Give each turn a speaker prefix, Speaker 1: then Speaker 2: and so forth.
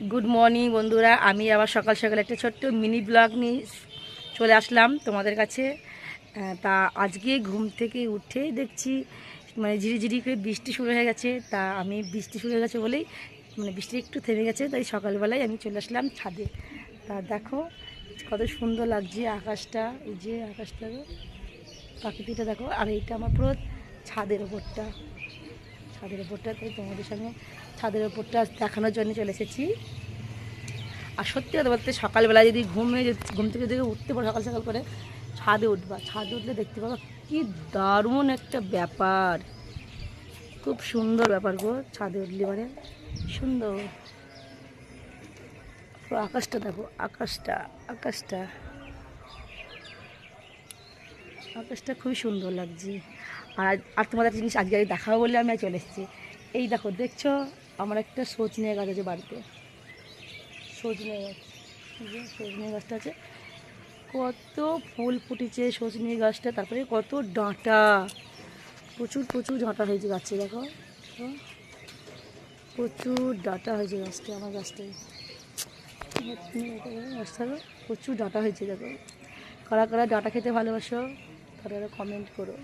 Speaker 1: Good morning বন্ধুরা, আমি আবার সকাল সকাল একটা ছোট্ট মিনি ব্লগ নিয়ে চলে আসলাম তোমাদের কাছে। তা আজকে ঘুম থেকে উঠেই দেখছি মানে ঝিরিঝিরি করে বৃষ্টি শুরু হয়ে গেছে। তা আমি বৃষ্টি শুরু হয়ে গেছে বলেই মানে বৃষ্টি একটু থেমে গেছে, তাই সকালবেলায় আমি চলে আসলাম ছাদে। তা দেখো কত সুন্দর লাগছে আকাশটা, এই যে আকাশটা প্রাকৃতিকটা দেখো। আর এইটা আমার পুরো ছাদের ওপরটা তাই তোমাদের সঙ্গে ছাদের ওপরটা দেখানোর জন্য চলে এসেছি। আর সত্যি কথা বলতে সকালবেলা যদি ঘুম থেকে যদি উঠতে পারো সকাল সকাল করে ছাদে উঠবা, ছাদে উঠলে দেখতে পাবো কি দারুণ একটা ব্যাপার, খুব সুন্দর ব্যাপার গো। ছাদে উঠলে মানে সুন্দর পুরো আকাশটা দেখো, আকাশটা আকাশটা খুবই সুন্দর লাগছে। আর তোমাদের একটা জিনিস আজকে দেখাবো বলে আমি চলে এসেছি। এই দেখো, দেখছো আমার একটা সজনে গাছ আছে বাড়িতে, সজনে গাছ, এই যে সজনে গাছটা আছে, কত ফুল ফুটেছে সজনে গাছটা। তারপরে কত ডাঁটা, প্রচুর প্রচুর ডাঁটা হয়েছে গাছে দেখো, প্রচুর ডাঁটা হয়েছে গাছটা, আমার গাছটায় গাছটা প্রচুর ডাঁটা হয়েছে দেখো। কারা কারা ডাঁটা খেতে ভালোবাসো তারা কমেন্ট করো।